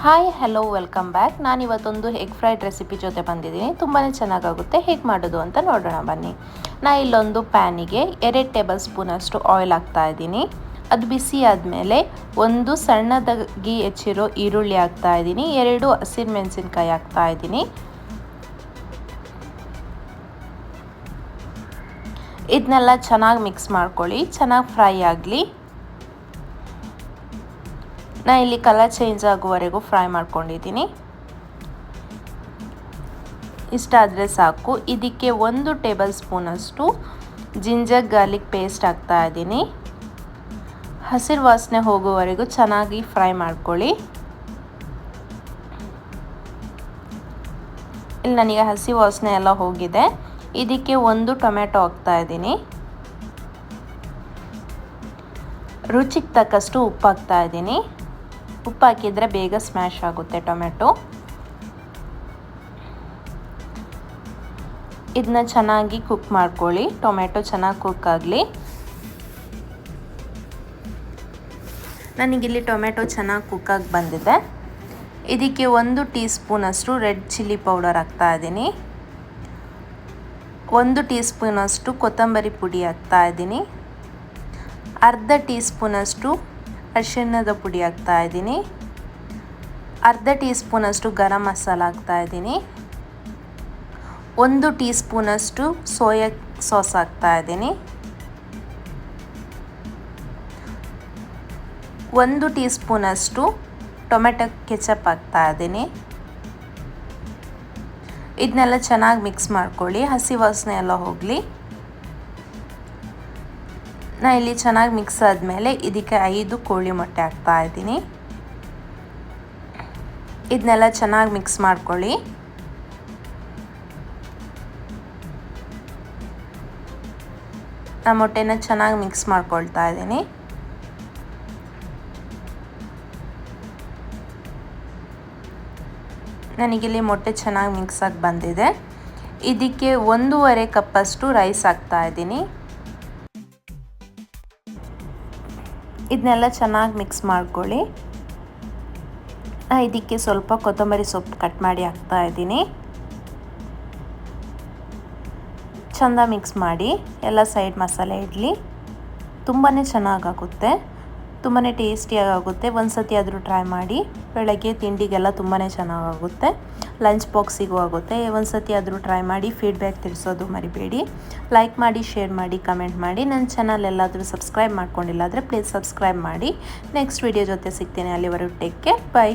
Hi hello welcome back. ನಾನಿವತ್ತೊಂದು egg fried recipe ಜೊತೆ ಬಂದಿದ್ದೀನಿ. ತುಂಬಾ ಚೆನ್ನಾಗಾಗುತ್ತೆ. ಹೇಗೆ ಮಾಡೋದು ಅಂತ ನೋಡೋಣ ಬನ್ನಿ. ಇಲ್ಲೊಂದು ಪ್ಯಾನಿಗೆ 2 ಟೇಬಲ್ ಸ್ಪೂನಷ್ಟು ಆಯಿಲ್ ಹಾಕ್ತಾ ಇದ್ದೀನಿ. ಅದು ಬಿಸಿ ಆದಮೇಲೆ ಒಂದು ಸಣ್ಣದಾಗಿ ಹೆಚ್ಚಿರೋ ಈರುಳ್ಳಿ ಹಾಕ್ತಾ ಇದ್ದೀನಿ, 2 ಹಸಿಮೆಣಸಿನಕಾಯಿ ಹಾಕ್ತಾ ಇದ್ದೀನಿ. ಇದನ್ನೆಲ್ಲ ಚೆನ್ನಾಗಿ ಮಿಕ್ಸ್ ಮಾಡ್ಕೊಳ್ಳಿ, ಚೆನ್ನಾಗಿ ಫ್ರೈ ಆಗಲಿ. ಇಲ್ಲಿ ಕಲರ್ ಚೇಂಜ್ ಆಗುವವರೆಗೂ ಫ್ರೈ ಮಾಡ್ಕೊಂಡಿದ್ದೀನಿ. ಇಷ್ಟಾದರೆ ಸಾಕು. ಇದಕ್ಕೆ 1 ಟೇಬಲ್ ಸ್ಪೂನಷ್ಟು ಜಿಂಜರ್ ಗಾರ್ಲಿಕ್ ಪೇಸ್ಟ್ ಹಾಕ್ತಾ ಇದ್ದೀನಿ. ಹಸಿರು ವಾಸನೆ ಹೋಗುವವರೆಗೂ ಚೆನ್ನಾಗಿ ಫ್ರೈ ಮಾಡ್ಕೊಳ್ಳಿ. ಇಲ್ಲಿ ನನಗೆ ಹಸಿ ವಾಸನೆ ಎಲ್ಲ ಹೋಗಿದೆ. ಇದಕ್ಕೆ 1 ಟೊಮೆಟೊ ಹಾಕ್ತಾ ಇದ್ದೀನಿ. ರುಚಿಗೆ ತಕ್ಕಷ್ಟು ಉಪ್ಪು ಹಾಕ್ತಾ ಇದ್ದೀನಿ. ಉಪ್ಪು ಹಾಕಿದರೆ ಬೇಗ ಸ್ಮ್ಯಾಶ್ ಆಗುತ್ತೆ ಟೊಮೆಟೊ. ಇದನ್ನ ಚೆನ್ನಾಗಿ ಕುಕ್ ಮಾಡ್ಕೊಳ್ಳಿ. ಟೊಮೆಟೊ ಚೆನ್ನಾಗಿ ಕುಕ್ ಆಗಲಿ. ನನಗಿಲ್ಲಿ ಟೊಮೆಟೊ ಚೆನ್ನಾಗಿ ಕುಕ್ ಆಗಿ ಬಂದಿದೆ. ಇದಕ್ಕೆ 1 ಟೀ ಸ್ಪೂನಷ್ಟು ರೆಡ್ ಚಿಲ್ಲಿ ಪೌಡರ್ ಹಾಕ್ತಾ ಇದ್ದೀನಿ. 1 ಟೀ ಸ್ಪೂನಷ್ಟು ಕೊತ್ತಂಬರಿ ಪುಡಿ ಹಾಕ್ತಾ ಇದ್ದೀನಿ. ಅರ್ಧ ಟೀ ಸ್ಪೂನಷ್ಟು ಅರಿಶಿಣದ ಪುಡಿ ಹಾಕ್ತಾ ಇದ್ದೀನಿ. ಅರ್ಧ ಟೀ ಸ್ಪೂನಷ್ಟು ಗರಂ ಮಸಾಲ ಹಾಕ್ತಾ ಇದ್ದೀನಿ. 1 ಟೀ ಸ್ಪೂನಷ್ಟು ಸೋಯಾ ಸಾಸ್ ಹಾಕ್ತಾ ಇದ್ದೀನಿ. 1 ಟೀ ಸ್ಪೂನಷ್ಟು ಟೊಮೆಟೊ ಕೆಚಪ್ ಹಾಕ್ತಾ ಇದ್ದೀನಿ. ಇದನ್ನೆಲ್ಲ ಚೆನ್ನಾಗಿ ಮಿಕ್ಸ್ ಮಾಡ್ಕೊಳ್ಳಿ, ಹಸಿ ವಾಸನೆ ಎಲ್ಲ ಹೋಗಲಿ. ಇಲ್ಲಿ ಚೆನ್ನಾಗಿ ಮಿಕ್ಸ್ ಆದಮೇಲೆ ಇದಕ್ಕೆ 5 ಕೋಳಿ ಮೊಟ್ಟೆ ಹಾಕ್ತಾ ಇದ್ದೀನಿ. ಇದನ್ನೆಲ್ಲ ಚೆನ್ನಾಗಿ ಮಿಕ್ಸ್ ಮಾಡ್ಕೊಳ್ಳಿ. ಮೊಟ್ಟೆನ ಚೆನ್ನಾಗಿ ಮಿಕ್ಸ್ ಮಾಡ್ಕೊಳ್ತಾ ಇದ್ದೀನಿ. ನನಗಿಲ್ಲಿ ಮೊಟ್ಟೆ ಚೆನ್ನಾಗಿ ಮಿಕ್ಸ್ ಆಗಿ ಬಂದಿದೆ. ಇದಕ್ಕೆ 1.5 ಕಪ್ಪಷ್ಟು ರೈಸ್ ಹಾಕ್ತಾ ಇದ್ದೀನಿ. ಇದನ್ನೆಲ್ಲ ಚೆನ್ನಾಗಿ ಮಿಕ್ಸ್ ಮಾಡ್ಕೊಳ್ಳಿ. ಇದಕ್ಕೆ ಸ್ವಲ್ಪ ಕೊತ್ತಂಬರಿ ಸೊಪ್ಪು ಕಟ್ ಮಾಡಿ ಹಾಕ್ತಾ ಇದ್ದೀನಿ. ಚೆಂದ ಮಿಕ್ಸ್ ಮಾಡಿ ಎಲ್ಲ ಸೈಡ್ ಮಸಾಲೆ ಇಡಲಿ. ತುಂಬಾ ಚೆನ್ನಾಗಾಗುತ್ತೆ, ತುಂಬಾ ಟೇಸ್ಟಿಯಾಗಿ ಆಗುತ್ತೆ. ಒಂದು ಸತಿ ಆದರೂ ಟ್ರೈ ಮಾಡಿ. ಬೆಳಗ್ಗೆ ತಿಂಡಿಗೆಲ್ಲ ತುಂಬಾ ಚೆನ್ನಾಗಾಗುತ್ತೆ. ಲಂಚ್ ಬಾಕ್ಸಿಗೂ ಆಗುತ್ತೆ. ಒಂದು ಸತಿ ಆದರೂ ಟ್ರೈ ಮಾಡಿ. ಫೀಡ್ಬ್ಯಾಕ್ ತಿಳಿಸೋದು ಮರಿಬೇಡಿ. ಲೈಕ್ ಮಾಡಿ, ಶೇರ್ ಮಾಡಿ, ಕಮೆಂಟ್ ಮಾಡಿ. ನನ್ನ ಚಾನಲ್ ಎಲ್ಲಾದರೂ ಸಬ್ಸ್ಕ್ರೈಬ್ ಮಾಡ್ಕೊಂಡಿಲ್ಲ ಆದರೆ ಪ್ಲೀಸ್ ಸಬ್ಸ್ಕ್ರೈಬ್ ಮಾಡಿ. ನೆಕ್ಸ್ಟ್ ವಿಡಿಯೋ ಜೊತೆ ಸಿಗ್ತೇನೆ. ಅಲ್ಲಿವರೆಗೂ ಟೇಕ್ ಕೇರ್. ಬೈ.